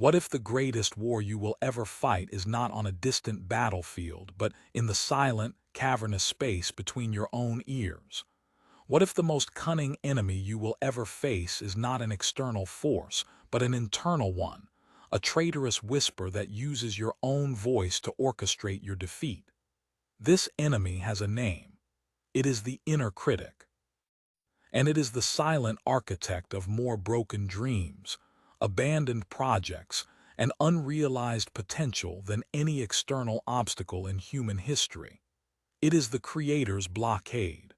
What if the greatest war you will ever fight is not on a distant battlefield, but in the silent, cavernous space between your own ears? What if the most cunning enemy you will ever face is not an external force, but an internal one, a traitorous whisper that uses your own voice to orchestrate your defeat? This enemy has a name. It is the inner critic. And it is the silent architect of more broken dreams, abandoned projects, and unrealized potential than any external obstacle in human history. It is the creator's blockade.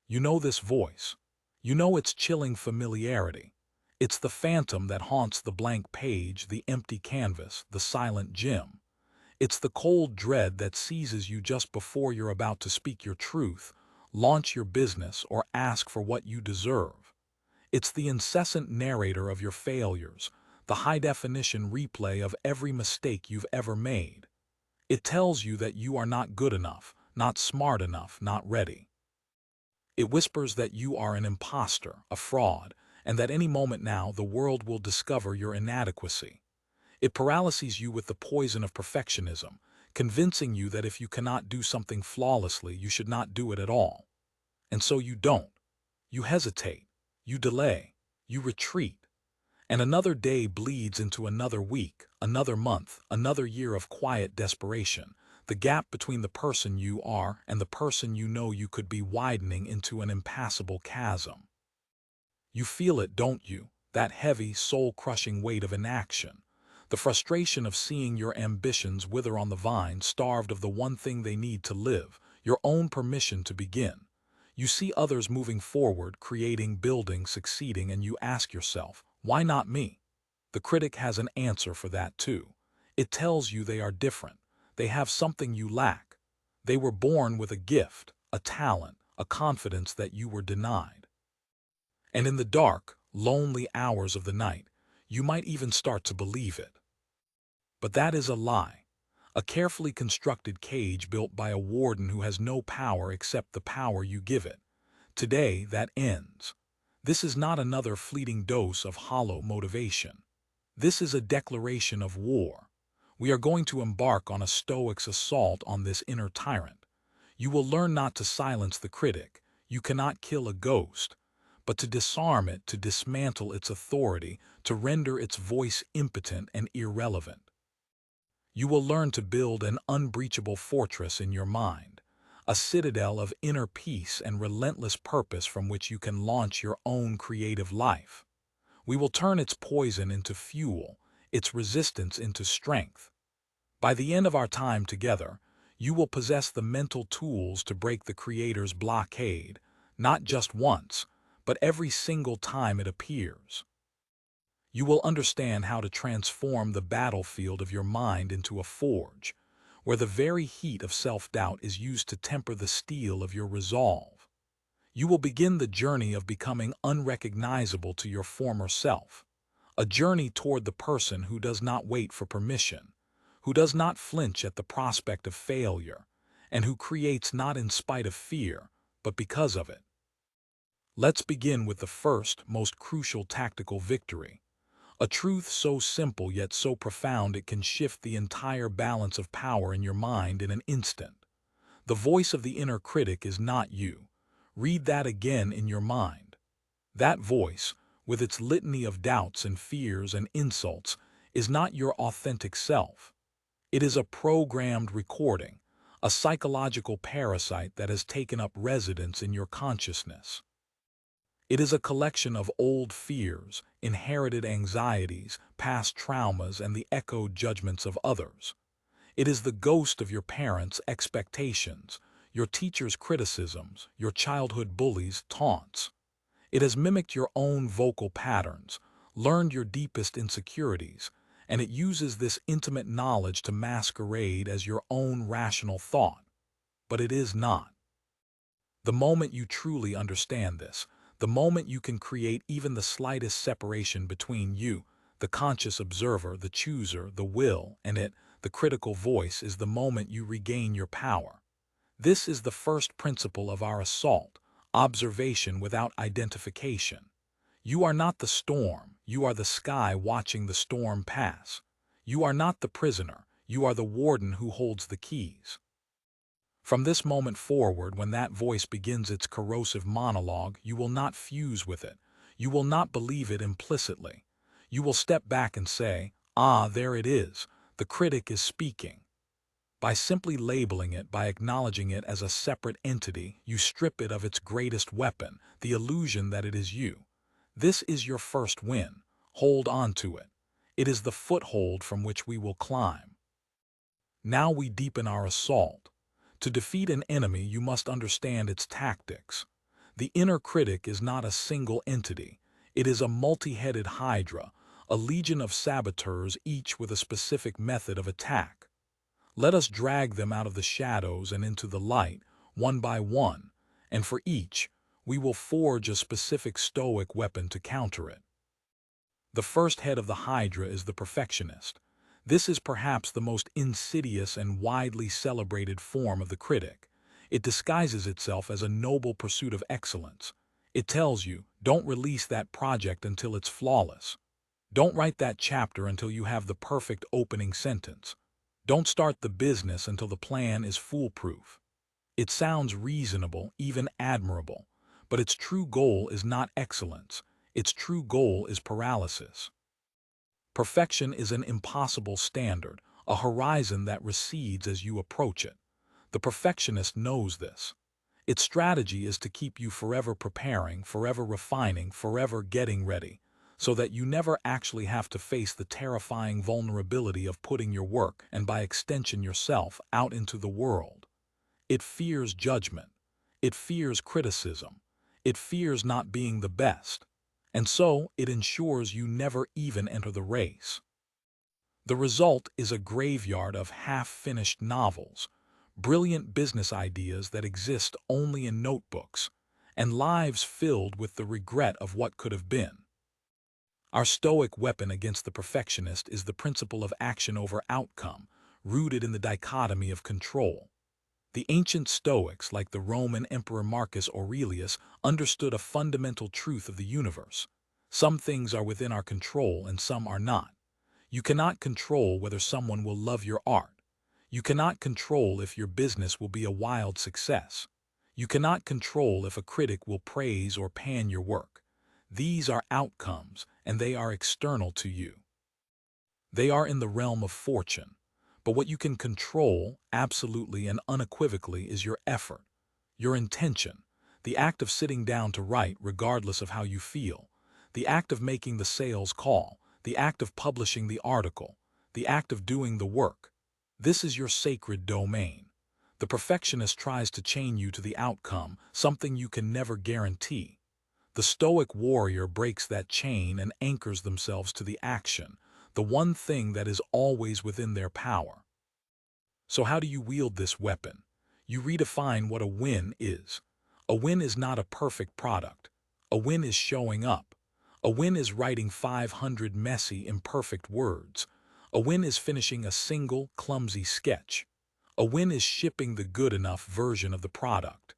You know this voice. You know its chilling familiarity. It's the phantom that haunts the blank page, the empty canvas, the silent gym. It's the cold dread that seizes you just before you're about to speak your truth, launch your business, or ask for what you deserve. It's the incessant narrator of your failures, the high-definition replay of every mistake you've ever made. It tells you that you are not good enough, not smart enough, not ready. It whispers that you are an impostor, a fraud, and that any moment now the world will discover your inadequacy. It paralyzes you with the poison of perfectionism, convincing you that if you cannot do something flawlessly, you should not do it at all. And so you don't. You hesitate. You delay. You retreat. And another day bleeds into another week, another month, another year of quiet desperation. The gap between the person you are and the person you know you could be widening into an impassable chasm. You feel it, don't you? That heavy, soul-crushing weight of inaction. The frustration of seeing your ambitions wither on the vine, starved of the one thing they need to live, your own permission to begin. You see others moving forward, creating, building, succeeding, and you ask yourself, why not me? The critic has an answer for that too. It tells you they are different. They have something you lack. They were born with a gift, a talent, a confidence that you were denied. And in the dark, lonely hours of the night, you might even start to believe it. But that is a lie, a carefully constructed cage built by a warden who has no power except the power you give it. Today, that ends. This is not another fleeting dose of hollow motivation. This is a declaration of war. We are going to embark on a Stoic's assault on this inner tyrant. You will learn not to silence the critic. You cannot kill a ghost, but to disarm it, to dismantle its authority, to render its voice impotent and irrelevant. You will learn to build an unbreachable fortress in your mind, a citadel of inner peace and relentless purpose from which you can launch your own creative life. We will turn its poison into fuel, its resistance into strength. By the end of our time together, you will possess the mental tools to break the creator's blockade, not just once, but every single time it appears. You will understand how to transform the battlefield of your mind into a forge, where the very heat of self-doubt is used to temper the steel of your resolve. You will begin the journey of becoming unrecognizable to your former self, a journey toward the person who does not wait for permission, who does not flinch at the prospect of failure, and who creates not in spite of fear, but because of it. Let's begin with the first, most crucial tactical victory. A truth so simple yet so profound it can shift the entire balance of power in your mind in an instant. The voice of the inner critic is not you. Read that again in your mind. That voice, with its litany of doubts and fears and insults, is not your authentic self. It is a programmed recording, a psychological parasite that has taken up residence in your consciousness. It is a collection of old fears, inherited anxieties, past traumas, and the echoed judgments of others. It is the ghost of your parents' expectations, your teachers' criticisms, your childhood bullies' taunts. It has mimicked your own vocal patterns, learned your deepest insecurities, and it uses this intimate knowledge to masquerade as your own rational thought. But it is not. The moment you truly understand this, the moment you can create even the slightest separation between you, the conscious observer, the chooser, the will, and it, the critical voice, is the moment you regain your power. This is the first principle of our assault, observation without identification. You are not the storm, You are the sky watching the storm pass. You are not the prisoner. You are the warden who holds the keys. From this moment forward, when that voice begins its corrosive monologue, you will not fuse with it. You will not believe it implicitly. You will step back and say, "Ah, there it is. The critic is speaking." By simply labeling it, by acknowledging it as a separate entity, you strip it of its greatest weapon, the illusion that it is you. This is your first win. Hold on to it. It is the foothold from which we will climb. Now we deepen our assault. To defeat an enemy, you must understand its tactics. The inner critic is not a single entity. It is a multi-headed hydra, a legion of saboteurs, each with a specific method of attack. Let us drag them out of the shadows and into the light, one by one, and for each, we will forge a specific Stoic weapon to counter it. The first head of the hydra is the perfectionist. This is perhaps the most insidious and widely celebrated form of the critic. It disguises itself as a noble pursuit of excellence. It tells you, don't release that project until it's flawless. Don't write that chapter until you have the perfect opening sentence. Don't start the business until the plan is foolproof. It sounds reasonable, even admirable, but its true goal is not excellence. Its true goal is paralysis. Perfection is an impossible standard, a horizon that recedes as you approach it. The perfectionist knows this. Its strategy is to keep you forever preparing, forever refining, forever getting ready, so that you never actually have to face the terrifying vulnerability of putting your work, and by extension yourself, out into the world. It fears judgment. It fears criticism. It fears not being the best. And so it ensures you never even enter the race. The result is a graveyard of half-finished novels, brilliant business ideas that exist only in notebooks, and lives filled with the regret of what could have been. Our Stoic weapon against the perfectionist is the principle of action over outcome, rooted in the dichotomy of control. The ancient Stoics, like the Roman Emperor Marcus Aurelius, understood a fundamental truth of the universe. Some things are within our control and some are not. You cannot control whether someone will love your art. You cannot control if your business will be a wild success. You cannot control if a critic will praise or pan your work. These are outcomes, and they are external to you. They are in the realm of fortune. But what you can control, absolutely and unequivocally, is your effort, your intention, the act of sitting down to write regardless of how you feel, the act of making the sales call, the act of publishing the article, the act of doing the work. This is your sacred domain. The perfectionist tries to chain you to the outcome, something you can never guarantee. The Stoic warrior breaks that chain and anchors themselves to the action, the one thing that is always within their power. So how do you wield this weapon? You redefine what a win is. A win is not a perfect product. A win is showing up. A win is writing 500 messy, imperfect words. A win is finishing a single, clumsy sketch. A win is shipping the good enough version of the product.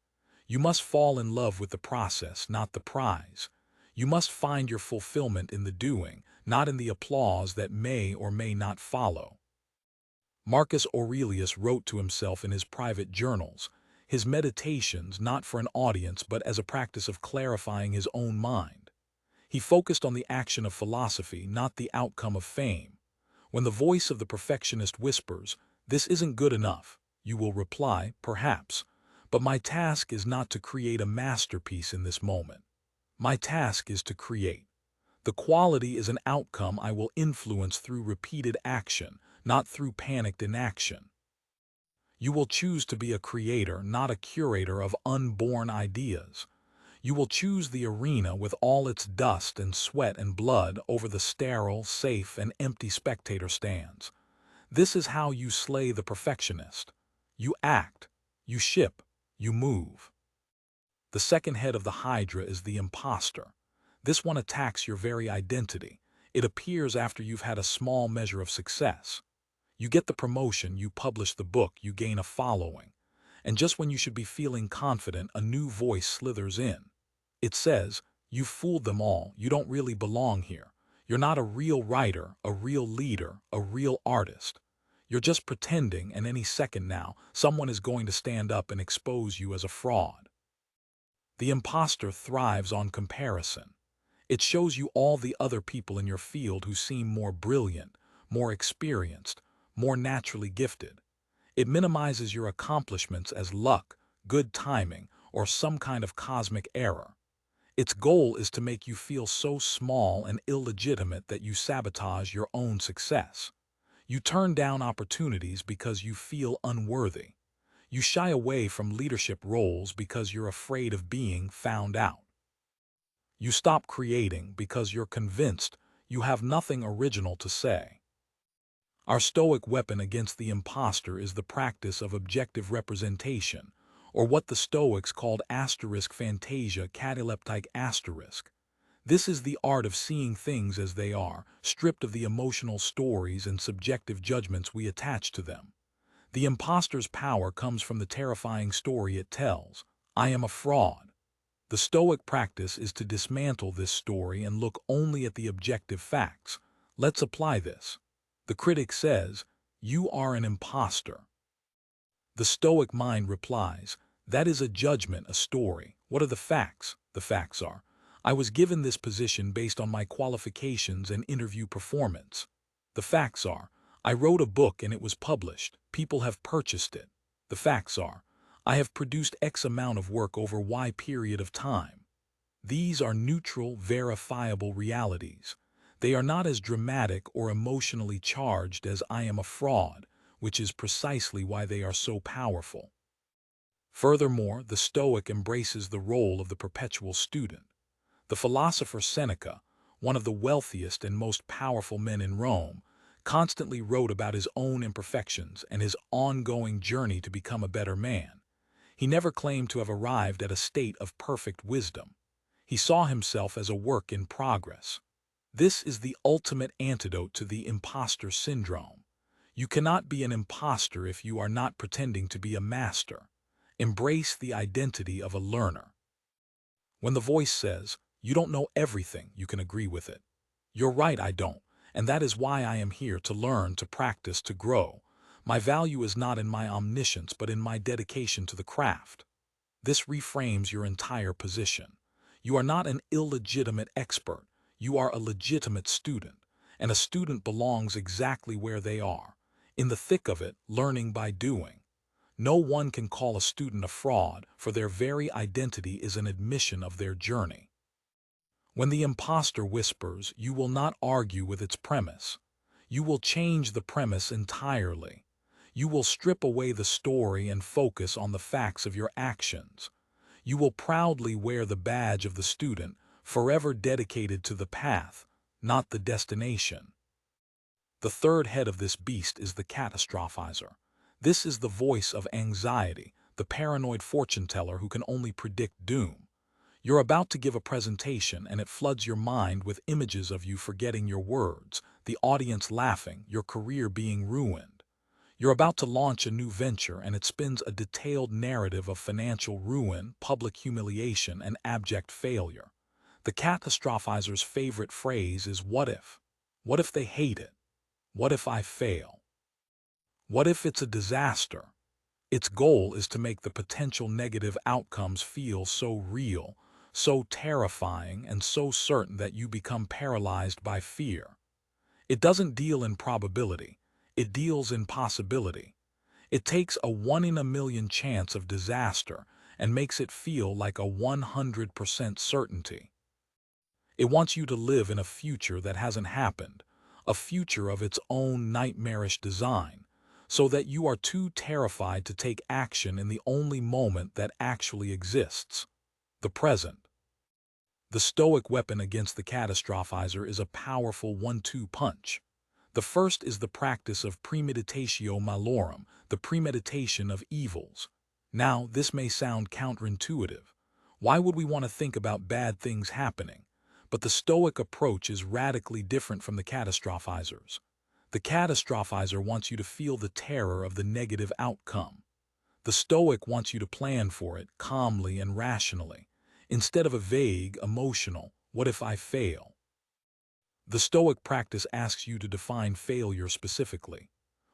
You must fall in love with the process, not the prize. You must find your fulfillment in the doing, not in the applause that may or may not follow. Marcus Aurelius wrote to himself in his private journals, his meditations not for an audience but as a practice of clarifying his own mind. He focused on the action of philosophy, not the outcome of fame. When the voice of the perfectionist whispers, "This isn't good enough," you will reply, "Perhaps, but my task is not to create a masterpiece in this moment. My task is to create. The quality is an outcome I will influence through repeated action, not through panicked inaction." You will choose to be a creator, not a curator of unborn ideas. You will choose the arena with all its dust and sweat and blood over the sterile, safe, and empty spectator stands. This is how you slay the perfectionist. You act, you ship, you move. The second head of the hydra is the impostor. This one attacks your very identity. It appears after you've had a small measure of success. You get the promotion, you publish the book, you gain a following. And just when you should be feeling confident, a new voice slithers in. It says, "You fooled them all, you don't really belong here. You're not a real writer, a real leader, a real artist. You're just pretending, and any second now, someone is going to stand up and expose you as a fraud. The imposter thrives on comparison. It shows you all the other people in your field who seem more brilliant, more experienced, more naturally gifted. It minimizes your accomplishments as luck, good timing, or some kind of cosmic error. Its goal is to make you feel so small and illegitimate that you sabotage your own success. You turn down opportunities because you feel unworthy. You shy away from leadership roles because you're afraid of being found out. You stop creating because you're convinced you have nothing original to say. Our Stoic weapon against the imposter is the practice of objective representation, or what the Stoics called asterisk fantasia cataleptic asterisk. This is the art of seeing things as they are, stripped of the emotional stories and subjective judgments we attach to them. The imposter's power comes from the terrifying story it tells: I am a fraud. The Stoic practice is to dismantle this story and look only at the objective facts. Let's apply this. The critic says, "You are an imposter." The Stoic mind replies, "That is a judgment, a story. What are the facts?" The facts are, "I was given this position based on my qualifications and interview performance." The facts are, "I wrote a book and it was published. People have purchased it." The facts are, "I have produced X amount of work over Y period of time." These are neutral, verifiable realities. They are not as dramatic or emotionally charged as "I am a fraud," which is precisely why they are so powerful. Furthermore, the Stoic embraces the role of the perpetual student. The philosopher Seneca, one of the wealthiest and most powerful men in Rome, constantly wrote about his own imperfections and his ongoing journey to become a better man. He never claimed to have arrived at a state of perfect wisdom. He saw himself as a work in progress. This is the ultimate antidote to the imposter syndrome. You cannot be an imposter if you are not pretending to be a master. Embrace the identity of a learner. When the voice says, "You don't know everything," you can agree with it. "You're right, I don't, and that is why I am here, to learn, to practice, to grow. My value is not in my omniscience, but in my dedication to the craft." This reframes your entire position. You are not an illegitimate expert. You are a legitimate student, and a student belongs exactly where they are, in the thick of it, learning by doing. No one can call a student a fraud, for their very identity is an admission of their journey. When the imposter whispers, you will not argue with its premise. You will change the premise entirely. You will strip away the story and focus on the facts of your actions. You will proudly wear the badge of the student, forever dedicated to the path, not the destination. The third head of this beast is the Catastrophizer. This is the voice of anxiety, the paranoid fortune teller who can only predict doom. You're about to give a presentation and it floods your mind with images of you forgetting your words, the audience laughing, your career being ruined. You're about to launch a new venture and it spins a detailed narrative of financial ruin, public humiliation, and abject failure. The Catastrophizer's favorite phrase is "what if?" What if they hate it? What if I fail? What if it's a disaster? Its goal is to make the potential negative outcomes feel so real, so terrifying, and so certain that you become paralyzed by fear. It doesn't deal in probability. It deals in possibility. It takes a 1 in a million chance of disaster and makes it feel like a 100% certainty. It wants you to live in a future that hasn't happened, a future of its own nightmarish design, so that you are too terrified to take action in the only moment that actually exists, the present. The Stoic weapon against the Catastrophizer is a powerful 1-2 punch. The first is the practice of premeditatio malorum, the premeditation of evils. Now, this may sound counterintuitive. Why would we want to think about bad things happening? But the Stoic approach is radically different from the Catastrophizer's. The Catastrophizer wants you to feel the terror of the negative outcome. The Stoic wants you to plan for it calmly and rationally, instead of a vague, emotional, "what if I fail?" The Stoic practice asks you to define failure specifically.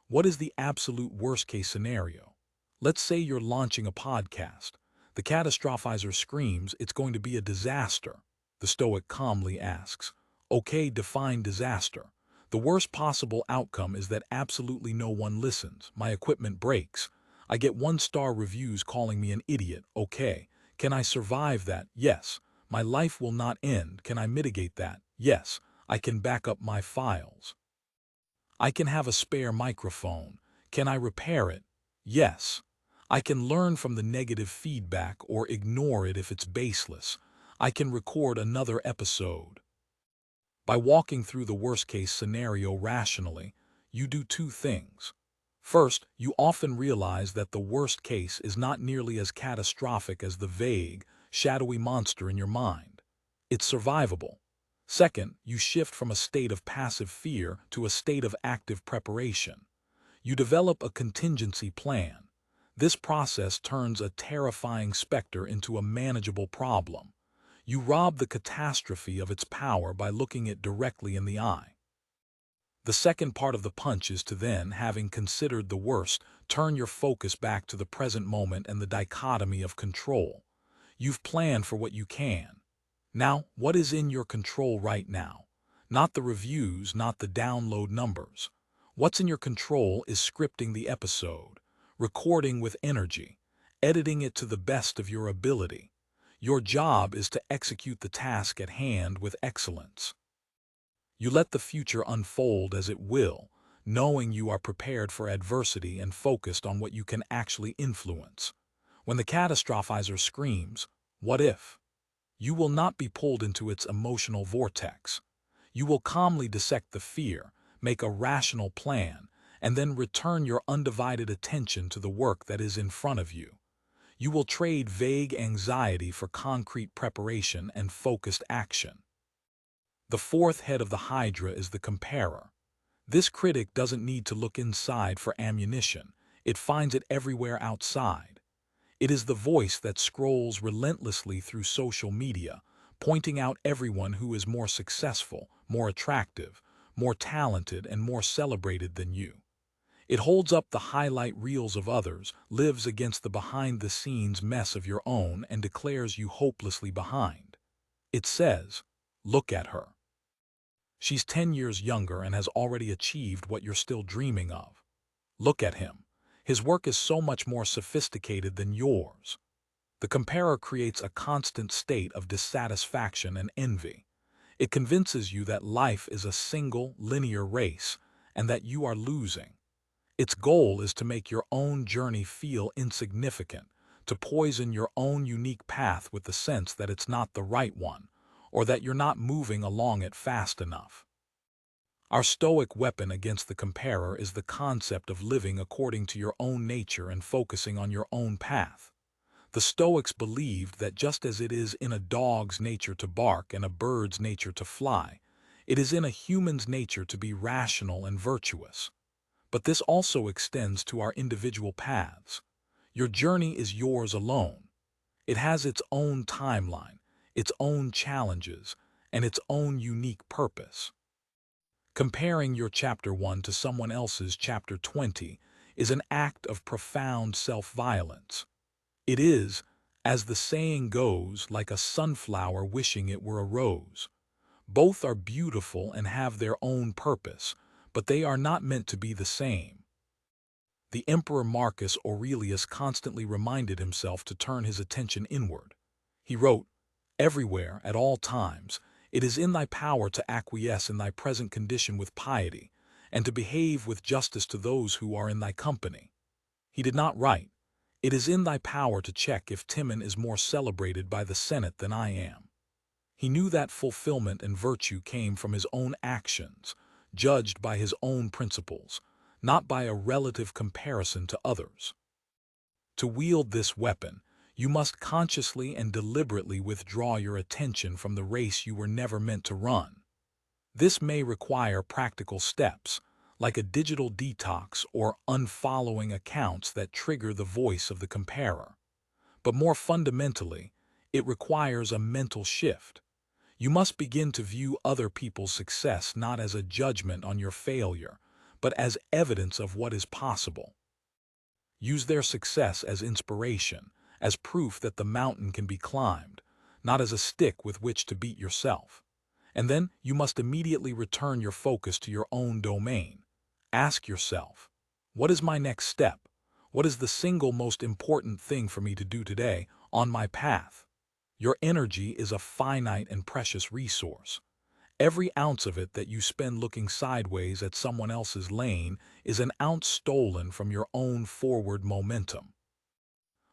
What is the absolute worst-case scenario? Let's say you're launching a podcast. The Catastrophizer screams it's going to be a disaster. The Stoic calmly asks, okay, define disaster. The worst possible outcome is that absolutely no one listens. My equipment breaks. I get one-star reviews calling me an idiot. Okay. Can I survive that? Yes. My life will not end. Can I mitigate that? Yes. I can back up my files. I can have a spare microphone. Can I repair it? Yes. I can learn from the negative feedback or ignore it if it's baseless. I can record another episode. By walking through the worst-case scenario rationally, you do two things. First, you often realize that the worst case is not nearly as catastrophic as the vague, shadowy monster in your mind. It's survivable. Second, you shift from a state of passive fear to a state of active preparation. You develop a contingency plan. This process turns a terrifying specter into a manageable problem. You rob the catastrophe of its power by looking it directly in the eye. The second part of the punch is to then, having considered the worst, turn your focus back to the present moment and the dichotomy of control. You've planned for what you can. Now, what is in your control right now? Not the reviews, not the download numbers. What's in your control is scripting the episode, recording with energy, editing it to the best of your ability. Your job is to execute the task at hand with excellence. You let the future unfold as it will, knowing you are prepared for adversity and focused on what you can actually influence. When the catastrophizer screams, "What if?" you will not be pulled into its emotional vortex. You will calmly dissect the fear, make a rational plan, and then return your undivided attention to the work that is in front of you. You will trade vague anxiety for concrete preparation and focused action. The fourth head of the hydra is the comparer. This critic doesn't need to look inside for ammunition. It finds it everywhere outside. It is the voice that scrolls relentlessly through social media, pointing out everyone who is more successful, more attractive, more talented, and more celebrated than you. It holds up the highlight reels of others, lives against the behind-the-scenes mess of your own, and declares you hopelessly behind. It says, "Look at her. She's 10 years younger and has already achieved what you're still dreaming of. Look at him. His work is so much more sophisticated than yours." The comparer creates a constant state of dissatisfaction and envy. It convinces you that life is a single, linear race, and that you are losing. Its goal is to make your own journey feel insignificant, to poison your own unique path with the sense that it's not the right one, or that you're not moving along it fast enough. Our Stoic weapon against the comparer is the concept of living according to your own nature and focusing on your own path. The Stoics believed that just as it is in a dog's nature to bark and a bird's nature to fly, it is in a human's nature to be rational and virtuous. But this also extends to our individual paths. Your journey is yours alone. It has its own timeline, its own challenges, and its own unique purpose. Comparing your chapter 1 to someone else's chapter 20 is an act of profound self-violence. It is, as the saying goes, like a sunflower wishing it were a rose. Both are beautiful and have their own purpose, but they are not meant to be the same. The Emperor Marcus Aurelius constantly reminded himself to turn his attention inward. He wrote, "Everywhere, at all times, it is in thy power to acquiesce in thy present condition with piety, and to behave with justice to those who are in thy company." He did not write, "It is in thy power to check if Timon is more celebrated by the Senate than I am." He knew that fulfillment and virtue came from his own actions, judged by his own principles, not by a relative comparison to others. To wield this weapon, you must consciously and deliberately withdraw your attention from the race you were never meant to run. This may require practical steps, like a digital detox or unfollowing accounts that trigger the voice of the comparer. But more fundamentally, it requires a mental shift. You must begin to view other people's success not as a judgment on your failure, but as evidence of what is possible. Use their success as inspiration, as proof that the mountain can be climbed, not as a stick with which to beat yourself. And then you must immediately return your focus to your own domain. Ask yourself, what is my next step? What is the single most important thing for me to do today on my path? Your energy is a finite and precious resource. Every ounce of it that you spend looking sideways at someone else's lane is an ounce stolen from your own forward momentum.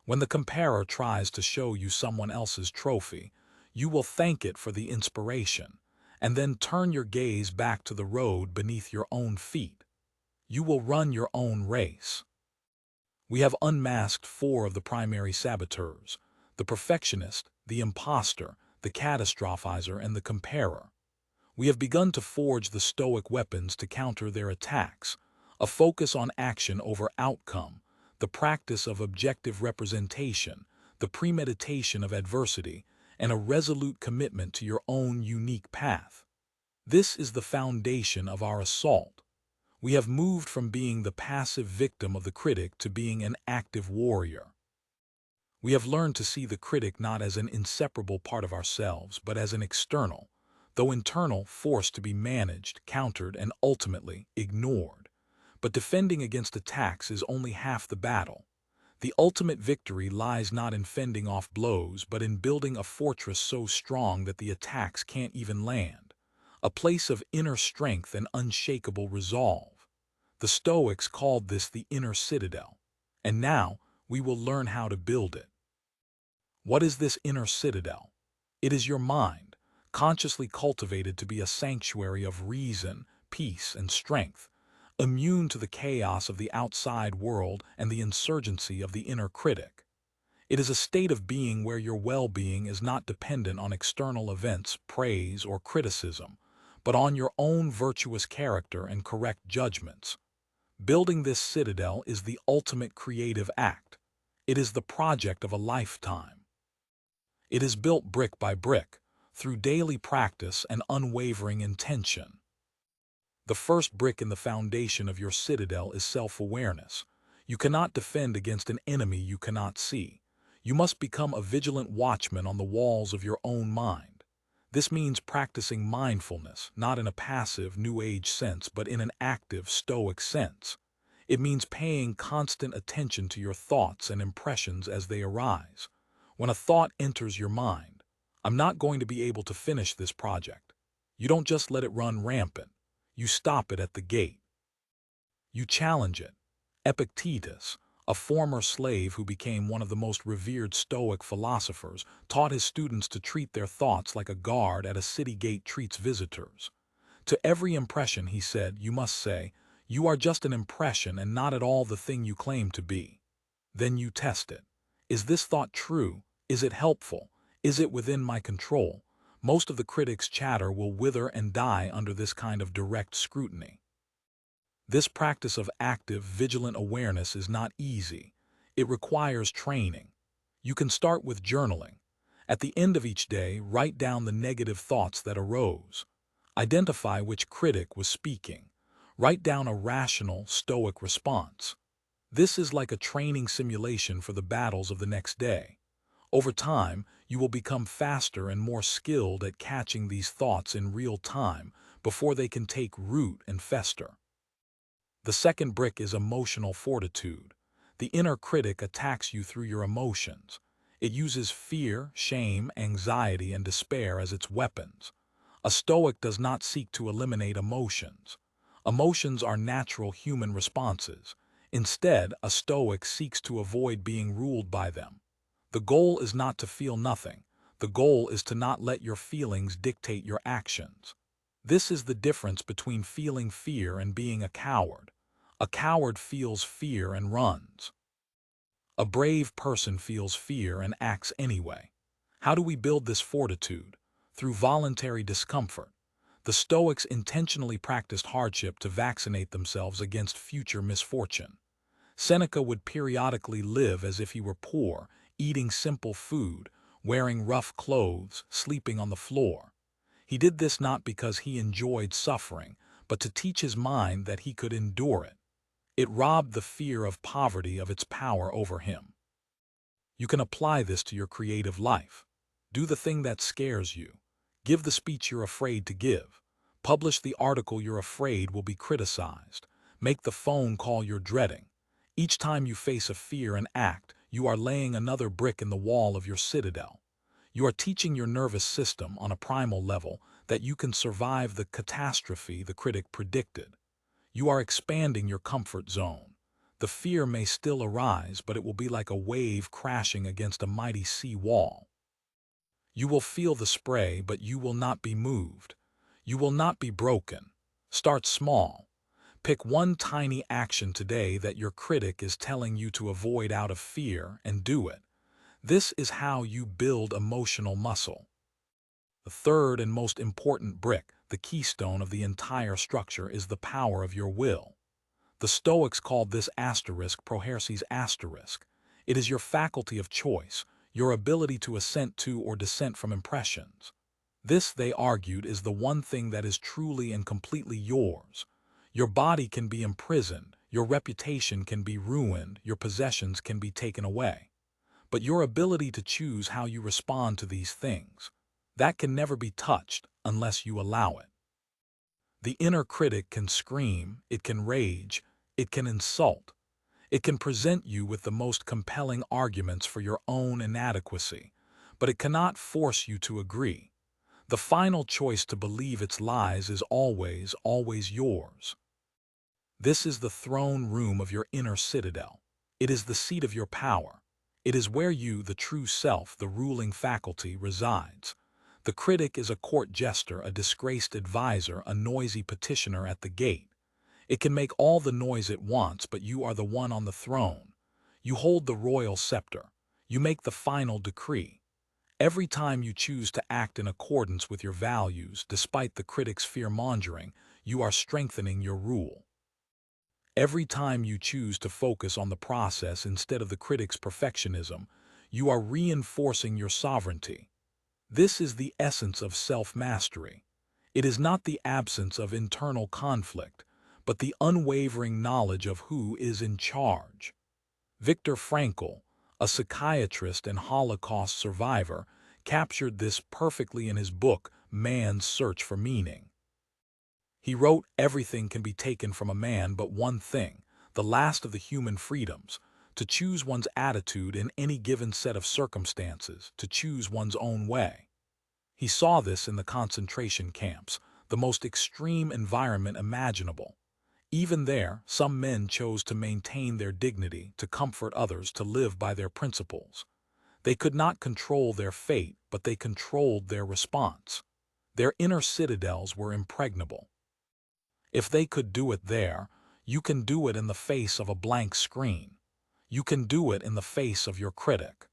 When the comparer tries to show you someone else's trophy, you will thank it for the inspiration, and then turn your gaze back to the road beneath your own feet. You will run your own race. We have unmasked 4 of the primary saboteurs: the perfectionist, the impostor, the catastrophizer, and the comparer. We have begun to forge the Stoic weapons to counter their attacks: a focus on action over outcome, the practice of objective representation, the premeditation of adversity, and a resolute commitment to your own unique path. This is the foundation of our assault. We have moved from being the passive victim of the critic to being an active warrior. We have learned to see the critic not as an inseparable part of ourselves, but as an external, though internal, force to be managed, countered, and ultimately ignored. But defending against attacks is only half the battle. The ultimate victory lies not in fending off blows, but in building a fortress so strong that the attacks can't even land. A place of inner strength and unshakable resolve. The Stoics called this the inner citadel, and now we will learn how to build it. What is this inner citadel? It is your mind, consciously cultivated to be a sanctuary of reason, peace, and strength, immune to the chaos of the outside world and the insurgency of the inner critic. It is a state of being where your well-being is not dependent on external events, praise, or criticism, but on your own virtuous character and correct judgments. Building this citadel is the ultimate creative act. It is the project of a lifetime. It is built brick by brick, through daily practice and unwavering intention. The first brick in the foundation of your citadel is self-awareness. You cannot defend against an enemy you cannot see. You must become a vigilant watchman on the walls of your own mind. This means practicing mindfulness, not in a passive, New Age sense, but in an active, Stoic sense. It means paying constant attention to your thoughts and impressions as they arise. When a thought enters your mind, I'm not going to be able to finish this project. You don't just let it run rampant. You stop it at the gate. You challenge it. Epictetus, a former slave who became one of the most revered Stoic philosophers, taught his students to treat their thoughts like a guard at a city gate treats visitors. To every impression, he said, you must say, "You are just an impression and not at all the thing you claim to be." Then you test it. Is this thought true? Is it helpful? Is it within my control? Most of the critic's chatter will wither and die under this kind of direct scrutiny. This practice of active, vigilant awareness is not easy. It requires training. You can start with journaling. At the end of each day, write down the negative thoughts that arose. Identify which critic was speaking. Write down a rational, Stoic response. This is like a training simulation for the battles of the next day. Over time, you will become faster and more skilled at catching these thoughts in real time before they can take root and fester. The second brick is emotional fortitude. The inner critic attacks you through your emotions. It uses fear, shame, anxiety, and despair as its weapons. A Stoic does not seek to eliminate emotions. Emotions are natural human responses. Instead, a Stoic seeks to avoid being ruled by them. The goal is not to feel nothing. The goal is to not let your feelings dictate your actions. This is the difference between feeling fear and being a coward. A coward feels fear and runs. A brave person feels fear and acts anyway. How do we build this fortitude? Through voluntary discomfort. The Stoics intentionally practiced hardship to vaccinate themselves against future misfortune. Seneca would periodically live as if he were poor, eating simple food, wearing rough clothes, sleeping on the floor. He did this not because he enjoyed suffering, but to teach his mind that he could endure it. It robbed the fear of poverty of its power over him. You can apply this to your creative life. Do the thing that scares you. Give the speech you're afraid to give. Publish the article you're afraid will be criticized. Make the phone call you're dreading. Each time you face a fear and act, you are laying another brick in the wall of your citadel. You are teaching your nervous system on a primal level that you can survive the catastrophe the critic predicted. You are expanding your comfort zone. The fear may still arise, but it will be like a wave crashing against a mighty sea wall. You will feel the spray, but you will not be moved. You will not be broken. Start small. Pick one tiny action today that your critic is telling you to avoid out of fear and do it. This is how you build emotional muscle. The third and most important brick, the keystone of the entire structure, is the power of your will. The Stoics called this asterisk proherses asterisk. It is your faculty of choice, your ability to assent to or dissent from impressions. This, they argued, is the one thing that is truly and completely yours. Your body can be imprisoned, your reputation can be ruined, your possessions can be taken away. But your ability to choose how you respond to these things, that can never be touched unless you allow it. The inner critic can scream, it can rage, it can insult. It can present you with the most compelling arguments for your own inadequacy, but it cannot force you to agree. The final choice to believe its lies is always, always yours. This is the throne room of your inner citadel. It is the seat of your power. It is where you, the true self, the ruling faculty, resides. The critic is a court jester, a disgraced advisor, a noisy petitioner at the gate. It can make all the noise it wants, but you are the one on the throne. You hold the royal scepter. You make the final decree. Every time you choose to act in accordance with your values, despite the critic's fear-mongering, you are strengthening your rule. Every time you choose to focus on the process instead of the critic's perfectionism, you are reinforcing your sovereignty. This is the essence of self-mastery. It is not the absence of internal conflict, but the unwavering knowledge of who is in charge. Viktor Frankl, a psychiatrist and Holocaust survivor, captured this perfectly in his book, Man's Search for Meaning. He wrote, "Everything can be taken from a man but one thing, the last of the human freedoms, to choose one's attitude in any given set of circumstances, to choose one's own way." He saw this in the concentration camps, the most extreme environment imaginable. Even there, some men chose to maintain their dignity, to comfort others, to live by their principles. They could not control their fate, but they controlled their response. Their inner citadels were impregnable. If they could do it there, you can do it in the face of a blank screen. You can do it in the face of your critic.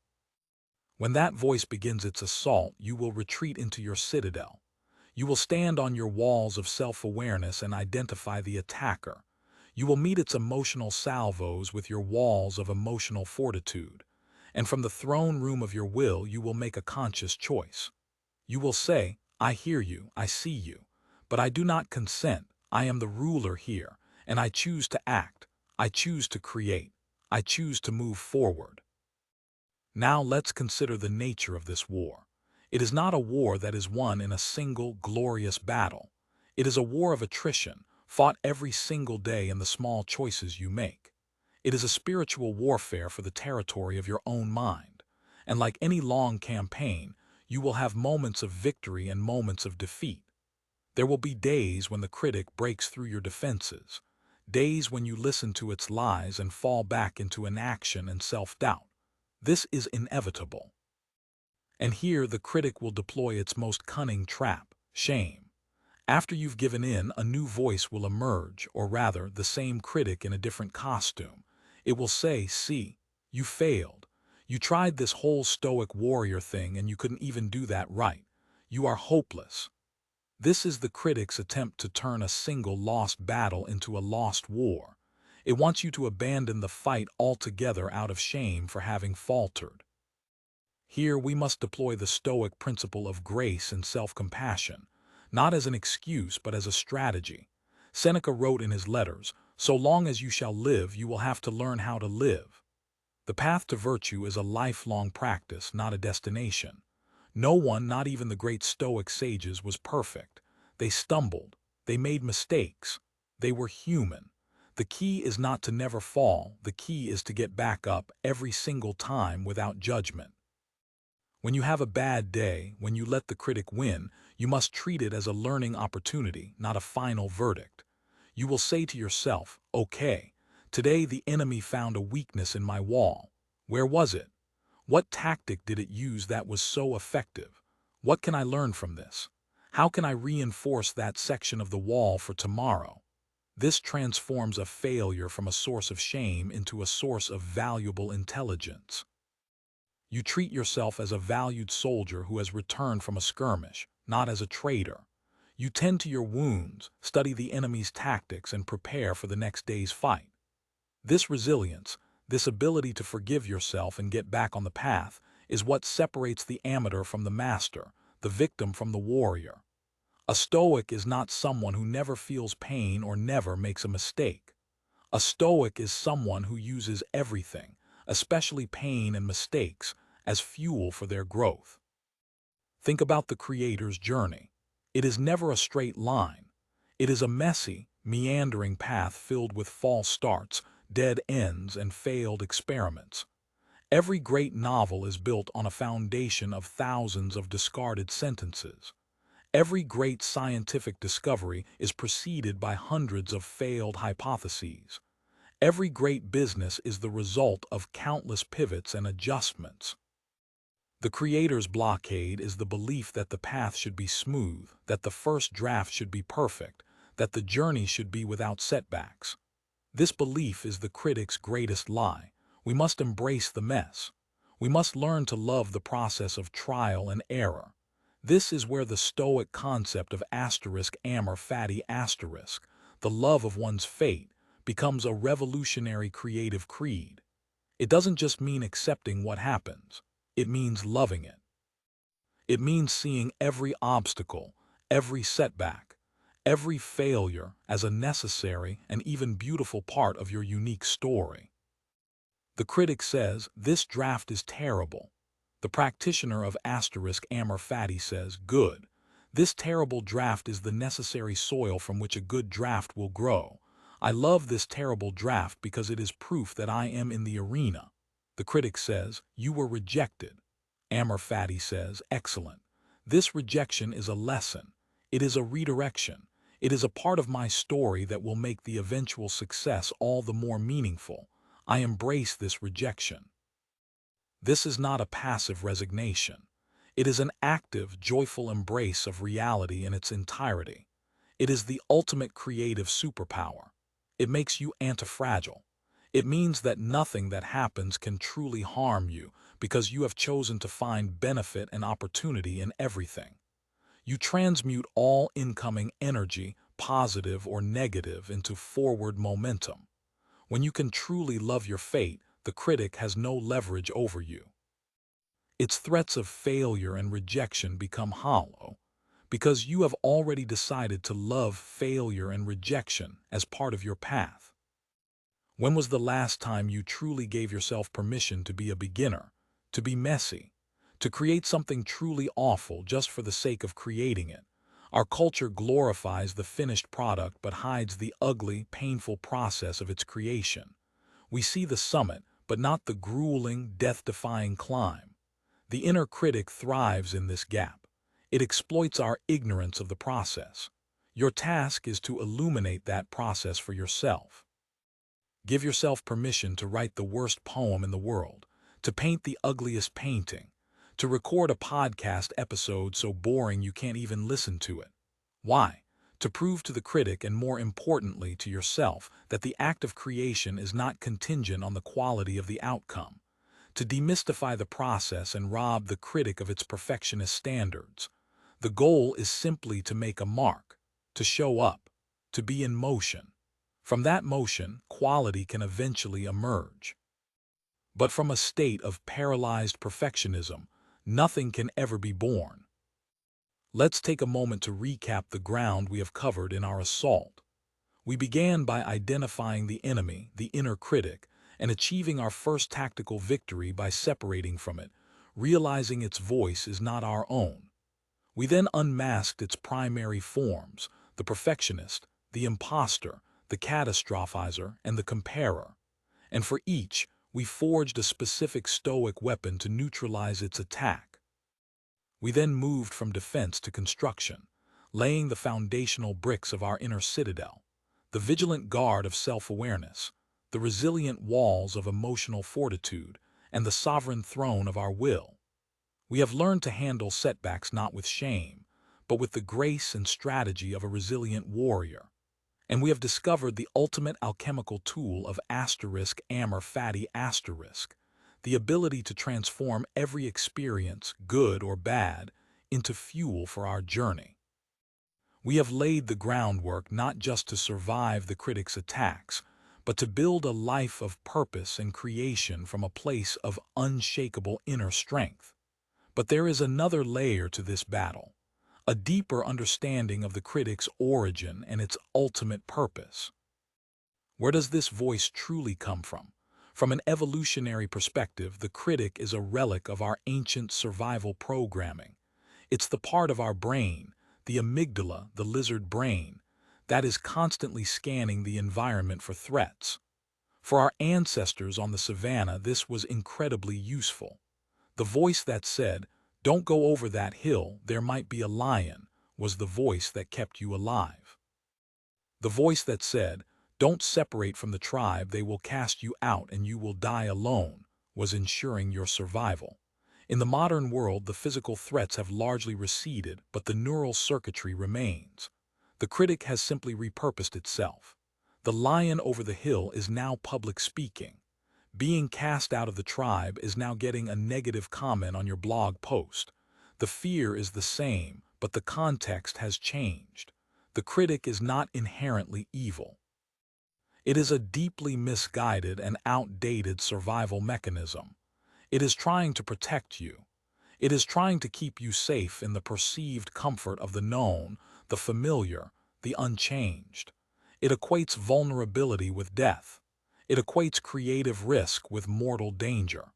When that voice begins its assault, you will retreat into your citadel. You will stand on your walls of self-awareness and identify the attacker. You will meet its emotional salvos with your walls of emotional fortitude. And from the throne room of your will, you will make a conscious choice. You will say, "I hear you, I see you, but I do not consent. I am the ruler here, and I choose to act. I choose to create. I choose to move forward." Now let's consider the nature of this war. It is not a war that is won in a single, glorious battle. It is a war of attrition, fought every single day in the small choices you make. It is a spiritual warfare for the territory of your own mind. And like any long campaign, you will have moments of victory and moments of defeat. There will be days when the critic breaks through your defenses, days when you listen to its lies and fall back into inaction and self-doubt. This is inevitable. And here the critic will deploy its most cunning trap, shame. After you've given in, a new voice will emerge, or rather, the same critic in a different costume. It will say, "See, you failed. You tried this whole stoic warrior thing and you couldn't even do that right. You are hopeless." This is the critic's attempt to turn a single lost battle into a lost war. It wants you to abandon the fight altogether out of shame for having faltered. Here we must deploy the Stoic principle of grace and self-compassion. not as an excuse but as a strategy. Seneca wrote in his letters, "So long as you shall live, you will have to learn how to live." The path to virtue is a lifelong practice, not a destination. No one, not even the great Stoic sages, was perfect. They stumbled. They made mistakes. They were human. The key is not to never fall. The key is to get back up every single time without judgment. When you have a bad day, when you let the critic win, you must treat it as a learning opportunity, not a final verdict. You will say to yourself, "Okay, today the enemy found a weakness in my wall. Where was it? What tactic did it use that was so effective? What can I learn from this? How can I reinforce that section of the wall for tomorrow?" This transforms a failure from a source of shame into a source of valuable intelligence. You treat yourself as a valued soldier who has returned from a skirmish, not as a traitor. You tend to your wounds, study the enemy's tactics, and prepare for the next day's fight. This resilience, this ability to forgive yourself and get back on the path, is what separates the amateur from the master, the victim from the warrior. A Stoic is not someone who never feels pain or never makes a mistake. A Stoic is someone who uses everything, especially pain and mistakes, as fuel for their growth. Think about the creator's journey. It is never a straight line. It is a messy, meandering path filled with false starts, dead ends, and failed experiments. Every great novel is built on a foundation of thousands of discarded sentences. Every great scientific discovery is preceded by hundreds of failed hypotheses. Every great business is the result of countless pivots and adjustments. The creator's blockade is the belief that the path should be smooth, that the first draft should be perfect, that the journey should be without setbacks. This belief is the critic's greatest lie. We must embrace the mess. We must learn to love the process of trial and error. This is where the Stoic concept of amor fati asterisk, the love of one's fate, becomes a revolutionary creative creed. It doesn't just mean accepting what happens. It means loving it. It means seeing every obstacle, every setback, every failure as a necessary and even beautiful part of your unique story. The critic says, "This draft is terrible." The practitioner of amor fati says, "Good. This terrible draft is the necessary soil from which a good draft will grow. I love this terrible draft because it is proof that I am in the arena." The critic says, "You were rejected." Amor fati says, "Excellent. This rejection is a lesson. It is a redirection. It is a part of my story that will make the eventual success all the more meaningful. I embrace this rejection." This is not a passive resignation. It is an active, joyful embrace of reality in its entirety. It is the ultimate creative superpower. It makes you anti-fragile. It means that nothing that happens can truly harm you because you have chosen to find benefit and opportunity in everything. You transmute all incoming energy, positive or negative, into forward momentum. When you can truly love your fate, the critic has no leverage over you. Its threats of failure and rejection become hollow, because you have already decided to love failure and rejection as part of your path. When was the last time you truly gave yourself permission to be a beginner, to be messy, to create something truly awful just for the sake of creating it? Our culture glorifies the finished product but hides the ugly, painful process of its creation. We see the summit, but not the grueling, death-defying climb. The inner critic thrives in this gap. It exploits our ignorance of the process. Your task is to illuminate that process for yourself. Give yourself permission to write the worst poem in the world, to paint the ugliest painting, to record a podcast episode so boring you can't even listen to it. Why? To prove to the critic, and more importantly to yourself, that the act of creation is not contingent on the quality of the outcome. To demystify the process and rob the critic of its perfectionist standards. The goal is simply to make a mark, to show up, to be in motion. From that motion, quality can eventually emerge. But from a state of paralyzed perfectionism, nothing can ever be born. Let's take a moment to recap the ground we have covered in our assault. We began by identifying the enemy, the inner critic, and achieving our first tactical victory by separating from it, realizing its voice is not our own. We then unmasked its primary forms, the perfectionist, the impostor, the catastrophizer, and the comparer. And for each, we forged a specific Stoic weapon to neutralize its attack. We then moved from defense to construction, laying the foundational bricks of our inner citadel, the vigilant guard of self-awareness, the resilient walls of emotional fortitude, and the sovereign throne of our will. We have learned to handle setbacks not with shame, but with the grace and strategy of a resilient warrior. And we have discovered the ultimate alchemical tool of amber fatty asterisk, the ability to transform every experience, good or bad, into fuel for our journey. We have laid the groundwork not just to survive the critic's attacks, but to build a life of purpose and creation from a place of unshakable inner strength. But there is another layer to this battle, a deeper understanding of the critic's origin and its ultimate purpose. Where does this voice truly come from? From an evolutionary perspective, the critic is a relic of our ancient survival programming. It's the part of our brain, the amygdala, the lizard brain, that is constantly scanning the environment for threats. For our ancestors on the savannah, this was incredibly useful. The voice that said, "Don't go over that hill, there might be a lion," was the voice that kept you alive. The voice that said, "Don't separate from the tribe, they will cast you out and you will die alone," was ensuring your survival. In the modern world, the physical threats have largely receded, but the neural circuitry remains. The critic has simply repurposed itself. The lion over the hill is now public speaking. Being cast out of the tribe is now getting a negative comment on your blog post. The fear is the same, but the context has changed. The critic is not inherently evil. It is a deeply misguided and outdated survival mechanism. It is trying to protect you. It is trying to keep you safe in the perceived comfort of the known, the familiar, the unchanged. It equates vulnerability with death. It equates creative risk with mortal danger.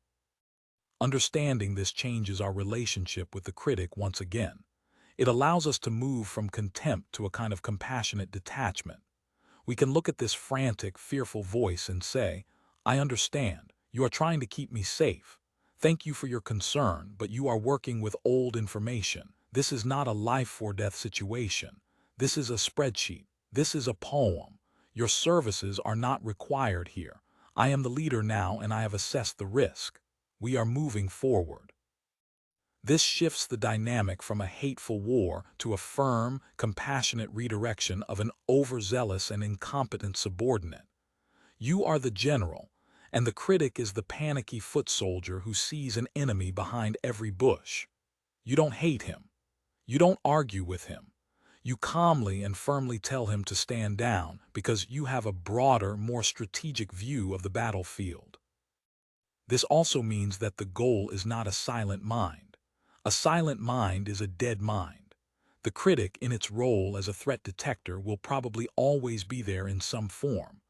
Understanding this changes our relationship with the critic once again. It allows us to move from contempt to a kind of compassionate detachment. We can look at this frantic, fearful voice and say, "I understand. You are trying to keep me safe. Thank you for your concern, but you are working with old information. This is not a life or death situation. This is a spreadsheet. This is a poem. Your services are not required here. I am the leader now and I have assessed the risk. We are moving forward." This shifts the dynamic from a hateful war to a firm, compassionate redirection of an overzealous and incompetent subordinate. You are the general, and the critic is the panicky foot soldier who sees an enemy behind every bush. You don't hate him. You don't argue with him. You calmly and firmly tell him to stand down because you have a broader, more strategic view of the battlefield. This also means that the goal is not a silent mind. A silent mind is a dead mind. The critic, in its role as a threat detector, will probably always be there in some form.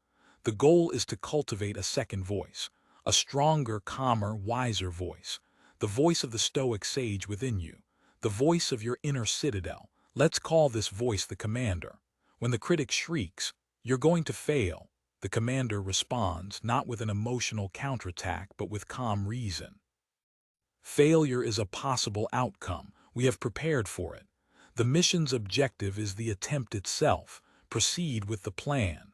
The goal is to cultivate a second voice, a stronger, calmer, wiser voice, the voice of the Stoic sage within you, the voice of your inner citadel. Let's call this voice the commander. When the critic shrieks, "You're going to fail," the commander responds not with an emotional counterattack but with calm reason. Failure is a possible outcome. We have prepared for it. The mission's objective is the attempt itself. Proceed with the plan.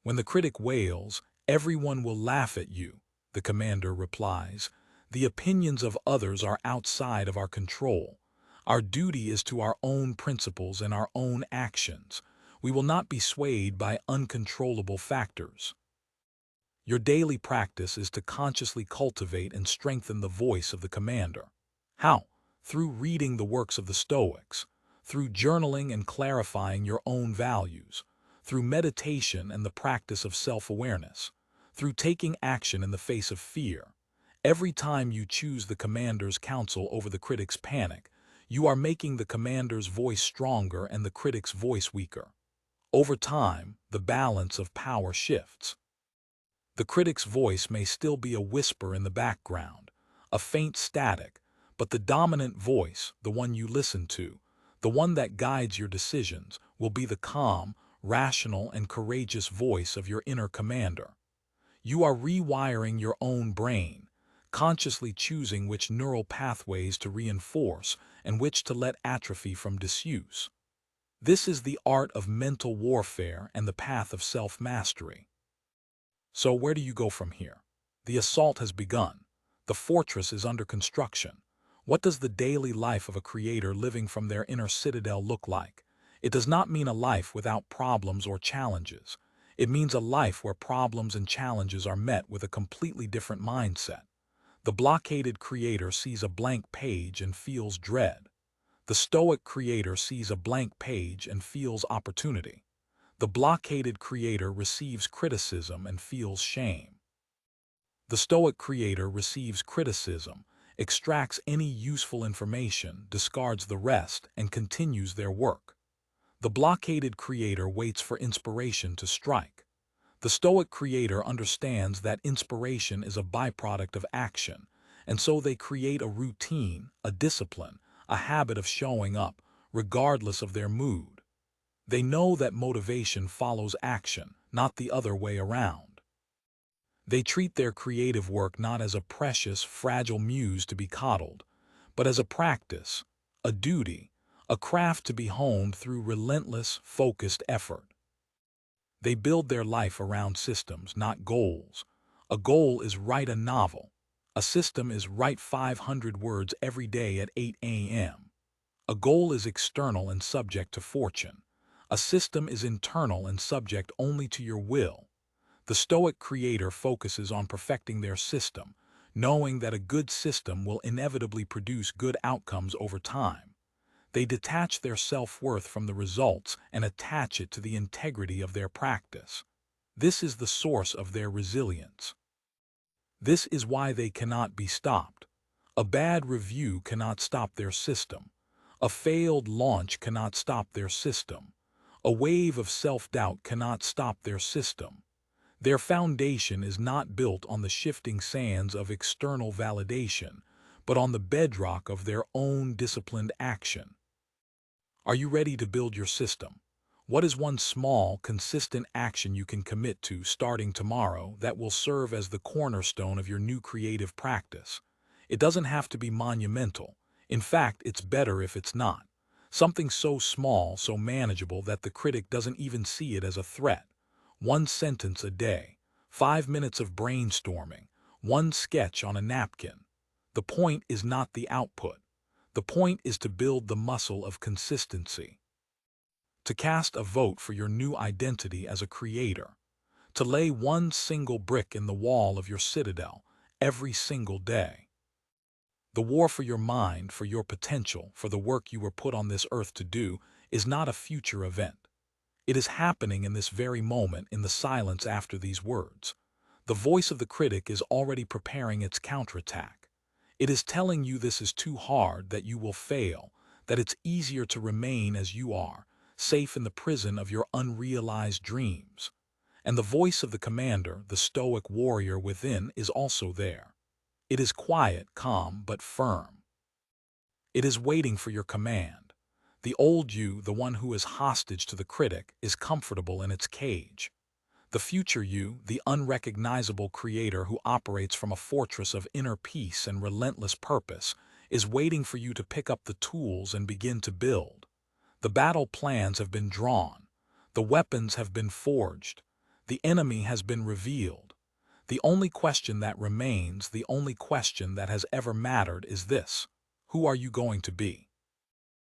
When the critic wails, "Everyone will laugh at you," the commander replies. "The opinions of others are outside of our control. Our duty is to our own principles and our own actions. We will not be swayed by uncontrollable factors." Your daily practice is to consciously cultivate and strengthen the voice of the commander. How? Through reading the works of the Stoics, through journaling and clarifying your own values, through meditation and the practice of self-awareness, through taking action in the face of fear. Every time you choose the commander's counsel over the critic's panic, You are making the commander's voice stronger and the critic's voice weaker. Over time, the balance of power shifts. The critic's voice may still be a whisper in the background, a faint static, but the dominant voice, the one you listen to, the one that guides your decisions, will be the calm, rational, and courageous voice of your inner commander. You are rewiring your own brain, consciously choosing which neural pathways to reinforce and which to let atrophy from disuse. This is the art of mental warfare and the path of self-mastery. So where do you go from here? The assault has begun. The fortress is under construction. What does the daily life of a creator living from their inner citadel look like? It does not mean a life without problems or challenges. It means a life where problems and challenges are met with a completely different mindset. The blockaded creator sees a blank page and feels dread. The Stoic creator sees a blank page and feels opportunity. The blockaded creator receives criticism and feels shame. The Stoic creator receives criticism, extracts any useful information, discards the rest, and continues their work. The blockaded creator waits for inspiration to strike. The Stoic creator understands that inspiration is a byproduct of action, and so they create a routine, a discipline, a habit of showing up, regardless of their mood. They know that motivation follows action, not the other way around. They treat their creative work not as a precious, fragile muse to be coddled, but as a practice, a duty, a craft to be honed through relentless, focused effort. They build their life around systems, not goals. A goal is write a novel. A system is write 500 words every day at 8 a.m. A goal is external and subject to fortune. A system is internal and subject only to your will. The Stoic creator focuses on perfecting their system, knowing that a good system will inevitably produce good outcomes over time. They detach their self-worth from the results and attach it to the integrity of their practice. This is the source of their resilience. This is why they cannot be stopped. A bad review cannot stop their system. A failed launch cannot stop their system. A wave of self-doubt cannot stop their system. Their foundation is not built on the shifting sands of external validation, but on the bedrock of their own disciplined action. Are you ready to build your system? What is one small, consistent action you can commit to starting tomorrow that will serve as the cornerstone of your new creative practice? It doesn't have to be monumental. In fact, it's better if it's not. Something so small, so manageable that the critic doesn't even see it as a threat. One sentence a day, 5 minutes of brainstorming, one sketch on a napkin. The point is not the output. The point is to build the muscle of consistency. To cast a vote for your new identity as a creator. To lay one single brick in the wall of your citadel every single day. The war for your mind, for your potential, for the work you were put on this earth to do, is not a future event. It is happening in this very moment, in the silence after these words. The voice of the critic is already preparing its counterattack. It is telling you this is too hard, that you will fail, that it's easier to remain as you are, safe in the prison of your unrealized dreams. And the voice of the commander, the Stoic warrior within, is also there. It is quiet, calm, but firm. It is waiting for your command. The old you, the one who is hostage to the critic, is comfortable in its cage. The future you, the unrecognizable creator who operates from a fortress of inner peace and relentless purpose, is waiting for you to pick up the tools and begin to build. The battle plans have been drawn. The weapons have been forged. The enemy has been revealed. The only question that remains, the only question that has ever mattered, is this: who are you going to be?